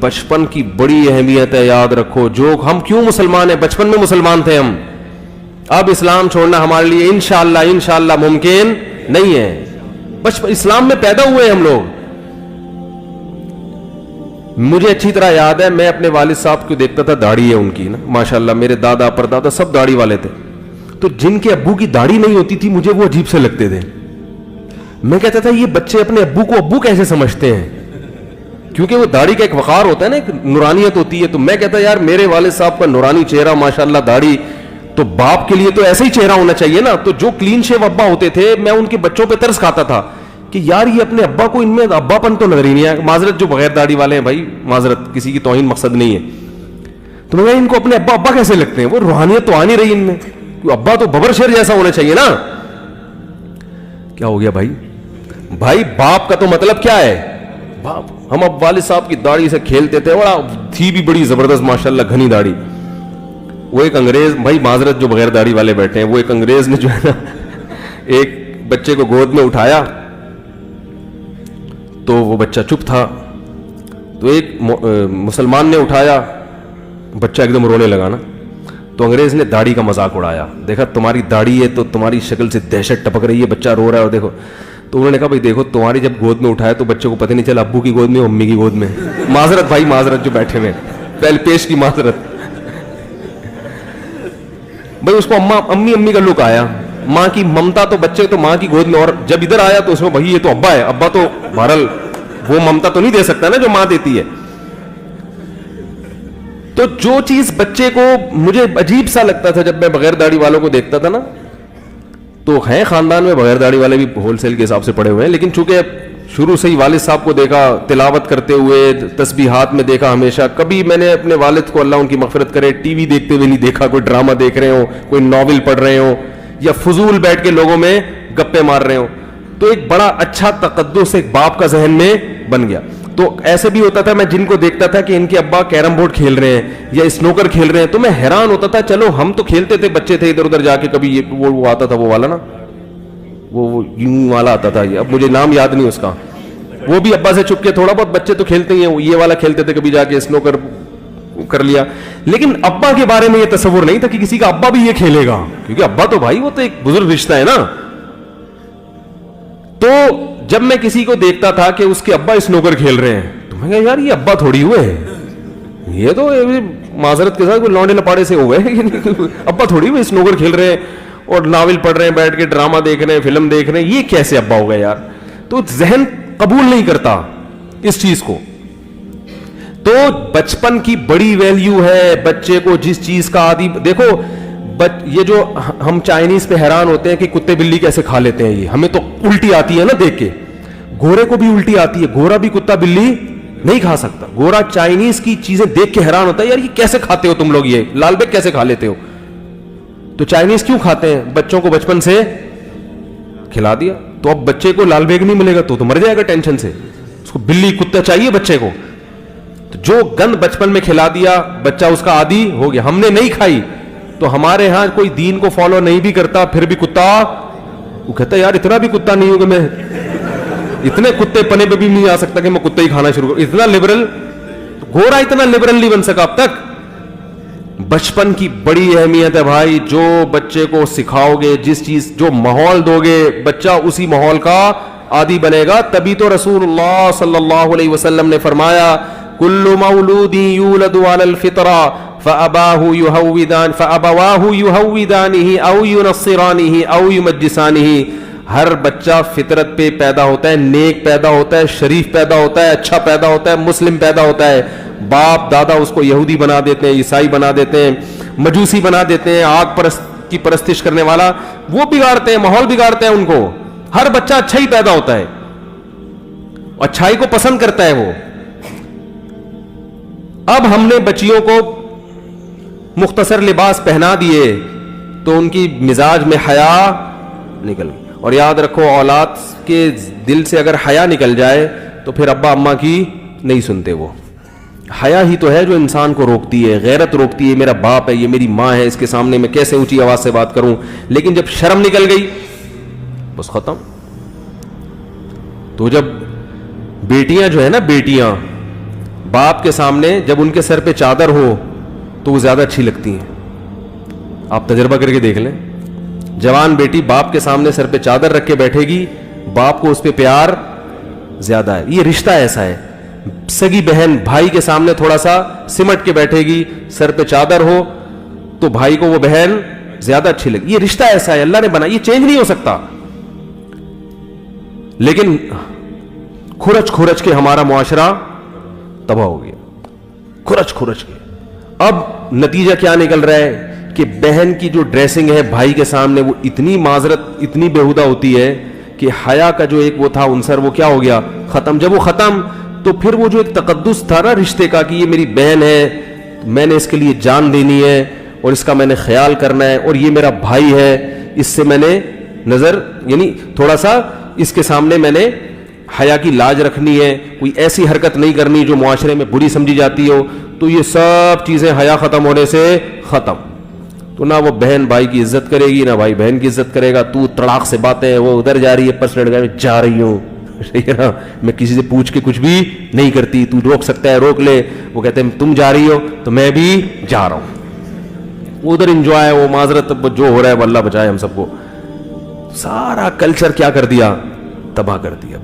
बचपन की बड़ी अहमियत है, याद रखो। जो हम क्यों मुसलमान हैं, बचपन में मुसलमान थे हम, अब इस्लाम छोड़ना हमारे लिए इंशाअल्लाह मुमकिन नहीं है। बचपन इस्लाम में पैदा हुए हम लोग। मुझे अच्छी तरह याद है, मैं अपने वालिद साहब को देखता था, दाढ़ी है उनकी ना माशाअल्लाह, मेरे दादा परदादा सब दाढ़ी वाले थे। तो जिनके अब्बू की दाढ़ी नहीं होती थी मुझे वो अजीब से लगते थे। मैं कहता था ये बच्चे अपने अब्बू को अब्बू कैसे समझते हैं, क्योंकि वो दाढ़ी का एक वकार होता है ना, एक नूरानियत होती है। तो मैं कहता यार मेरे वालिद साहब का नूरानी चेहरा माशाअल्लाह, दाढ़ी, तो बाप के लिए तो ऐसा ही चेहरा होना चाहिए ना। तो जो क्लीन शेव अब्बा होते थे, मैं उनके बच्चों पे तरस खाता था कि यार ये अपने अब्बा को, इनमें अब्बापन तो नजर ही नहीं आया। माजरत जो बगैर दाढ़ी वाले हैं भाई, माजरत, किसी की तौहीन मकसद नहीं है। तो मैं इनको अपने अब्बा अब्बा कैसे लगते हैं, वो रूहानियत तो आ नहीं रही इनमें। अब्बा तो बबर शेर जैसा होना चाहिए ना। क्या हो गया भाई, भाई बाप का तो मतलब क्या है, बाप। हम अब वालिद साहब की दाढ़ी से खेलते थे, बड़ा थी भी बड़ी जबरदस्त माशाल्लाह घनी दाढ़ी। वो एक अंग्रेज, भाई माजरत जो बगैर दाढ़ी वाले बैठे हैं, वो एक अंग्रेज ने जो है ना एक बच्चे को गोद में उठाया, तो वो बच्चा चुप था। तो एक मुसलमान ने उठाया, बच्चा एकदम रोने लगा ना, तो अंग्रेज ने दाढ़ी का मजाक उड़ाया। देखा तुम्हारी दाढ़ी है तो तुम्हारी शक्ल से दहशत टपक रही है, बच्चा रो रहा है और देखो। तो उन्होंने कहा भाई देखो, तुम्हारी जब गोद में उठाया तो बच्चे को पता नहीं चला अब्बू की गोद में अम्मी की गोद में। माजरत भाई माजरत, जो बैठे हुए पहले पेश की माजरत। भाई उसको अम्मी अम्मी का लुक आया, माँ की ममता तो बच्चे तो माँ की गोद में, और जब इधर आया तो उसमें भाई ये तो अब्बा है। अब्बा तो बहरहाल वो ममता तो नहीं दे सकता ना जो माँ देती है। तो जो चीज बच्चे को, मुझे अजीब सा लगता था जब मैं बगैर दाढ़ी वालों को देखता था ना, तो है खानदान में बगैर दाढ़ी वाले भी होलसेल के हिसाब से पड़े हुए हैं, लेकिन चूंकि शुरू से ही वालिद साहब को देखा तिलावत करते हुए, तस्बीहात में देखा हमेशा। कभी मैंने अपने वालिद को, अल्लाह उनकी मगफिरत करे, टीवी देखते हुए नहीं देखा, कोई ड्रामा देख रहे हो, कोई नॉवेल पढ़ रहे हो, या फजूल बैठ के लोगों में गप्पे मार रहे हो। तो एक बड़ा अच्छा तकद्दुस एक बाप का जहन में बन गया। तो ऐसे भी होता था, मैं जिनको देखता था कि इनके अब्बा कैरम बोर्ड खेल रहे हैं या स्नूकर खेल रहे हैं, तो मैं हैरान होता था। चलो हम तो खेलते थे, बच्चे थे, इधर उधर जाके कभी ये वो आता था, वो वाला ना, वो यूं वाला आता था, अब मुझे नाम याद नहीं उसका, वो भी अब्बा से छुप के, थोड़ा बहुत बच्चे तो खेलते ही हैं, ये वाला खेलते थे, कभी जाके स्नूकर कर लिया। लेकिन अब्बा के बारे में ये तस्वुर नहीं था कि किसी का अब्बा भी ये खेलेगा, क्योंकि अब्बा तो भाई वो तो एक बुजुर्ग रिश्ता है ना। तो जब मैं किसी को देखता था कि उसके अब्बा स्नूकर खेल रहे हैं, तो मैं कहा यार ये अब्बा थोड़ी हुए हैं, ये तो माजरत के साथ लौंडे लपाड़े से हुए अब्बा थोड़ी हुए, स्नूकर खेल रहे हैं और नावल पढ़ रहे हैं, बैठ के ड्रामा देख रहे हैं, फिल्म देख रहे हैं, ये कैसे अब्बा हो गए यार। तो जहन कबूल नहीं करता इस चीज को। तो बचपन की बड़ी वैल्यू है, बच्चे को जिस चीज का आदि, देखो ये जो हम चाइनीज पे हैरान होते हैं कि कुत्ते बिल्ली कैसे खा लेते हैं, ये हमें तो उल्टी आती है ना देख के, गोरे को भी उल्टी आती है, गोरा भी कुत्ता बिल्ली नहीं खा सकता। गोरा चाइनीज की चीजें देख के हैरान होता है, यार ये कैसे खाते हो तुम लोग, ये लाल बेग कैसे खा लेते हो। तो चाइनीज क्यों खाते हैं, बच्चों को बचपन से खिला दिया, तो अब बच्चे को लाल बेग नहीं मिलेगा तो मर जाएगा टेंशन से, उसको बिल्ली कुत्ता चाहिए बच्चे को। तो जो गंद बचपन में खिला दिया, बच्चा उसका आदी हो गया। हमने नहीं खाई तो हमारे यहां कोई दीन को फॉलो नहीं भी करता, फिर भी कुत्ता, वो कहता है यार इतना भी कुत्ता नहीं होगा, मैं इतने कुत्ते पने पे भी नहीं आ सकता कि मैं कुत्ता ही खाना शुरू करूं, इतना लिबरल। तो गोरा इतना लिबरल नहीं बन सका अब तक। बचपन की बड़ी अहमियत है भाई, जो बच्चे को सिखाओगे, जिस चीज, जो माहौल दोगे, बच्चा उसी माहौल का आदी बनेगा। तभी तो रसूलुल्लाह सल्लल्लाहु अलैहि वसल्लम ने फरमाया, कुल्लु मौलूदी यूलदु अलल फितरा फअबाहु युहव्विदानिही औ युनस्सिरानिही औ युमज्जिसानिही। हर बच्चा फितरत पे पैदा होता है, नेक पैदा होता है, शरीफ पैदा होता है, अच्छा पैदा होता है, मुस्लिम पैदा होता है। बाप दादा उसको यहूदी बना देते हैं, ईसाई बना देते हैं, मजूसी बना देते हैं, आग की परस्तिश करने वाला, वो बिगाड़ते हैं, माहौल बिगाड़ते हैं उनको। हर बच्चा अच्छा ही पैदा होता है, अच्छाई को पसंद करता है वो। अब हमने बच्चियों को मुख्तसर लिबास पहना दिए तो उनकी मिजाज में हया निकल गई। और याद रखो, औलाद के दिल से अगर हया निकल जाए तो फिर अब्बा अम्मा की नहीं सुनते। वो हया ही तो है जो इंसान को रोकती है, गैरत रोकती है, मेरा बाप है, ये मेरी माँ है, इसके सामने मैं कैसे ऊंची आवाज से बात करूं। लेकिन जब शर्म निकल गई बस खत्म। तो जब बेटियां जो है ना, बेटियां باپ کے سامنے جب ان کے سر پہ چادر ہو تو وہ زیادہ اچھی لگتی ہیں. آپ تجربہ کر کے دیکھ لیں, جوان بیٹی باپ کے سامنے سر پہ چادر رکھ کے بیٹھے گی, باپ کو اس پہ پیار زیادہ ہے. یہ رشتہ ایسا ہے. سگی بہن بھائی کے سامنے تھوڑا سا سمٹ کے بیٹھے گی, سر پہ چادر ہو تو بھائی کو وہ بہن زیادہ اچھی لگی. یہ رشتہ ایسا ہے, اللہ نے بنا, یہ چینج نہیں ہو سکتا. لیکن کھرچ کھرچ کے ہمارا معاشرہ تباہ ہو گیا, کھرچ کھرچ کے. اب نتیجہ کیا نکل رہا ہے کہ بہن کی جو ڈریسنگ ہے بھائی کے سامنے وہ اتنی معذرت, اتنی بےہودہ ہوتی ہے کہ حیا کا جو ایک وہ تھا عنصر وہ کیا ہو گیا, ختم. جب وہ ختم تو پھر وہ جو ایک تقدس تھا نا رشتے کا کہ یہ میری بہن ہے, میں نے اس کے لیے جان دینی ہے اور اس کا میں نے خیال کرنا ہے, اور یہ میرا بھائی ہے, اس سے میں نے نظر یعنی تھوڑا سا اس کے سامنے میں نے حیا کی لاج رکھنی ہے, کوئی ایسی حرکت نہیں کرنی جو معاشرے میں بری سمجھی جاتی ہو. تو یہ سب چیزیں حیا ختم ہونے سے ختم. تو نہ وہ بہن بھائی کی عزت کرے گی, نہ بھائی بہن کی عزت کرے گا. تو تڑاک سے باتیں, وہ ادھر جا رہی ہے پرس لڑکا, میں جا رہی ہوں, میں کسی سے پوچھ کے کچھ بھی نہیں کرتی, تو روک سکتا ہے روک لے. وہ کہتے ہیں تم جا رہی ہو تو میں بھی جا رہا ہوں. وہ ادھر انجوائے, وہ معذرت جو ہو رہا ہے وہ اللہ بچائے ہم سب کو. سارا کلچر کیا کر دیا, تباہ کر دیا.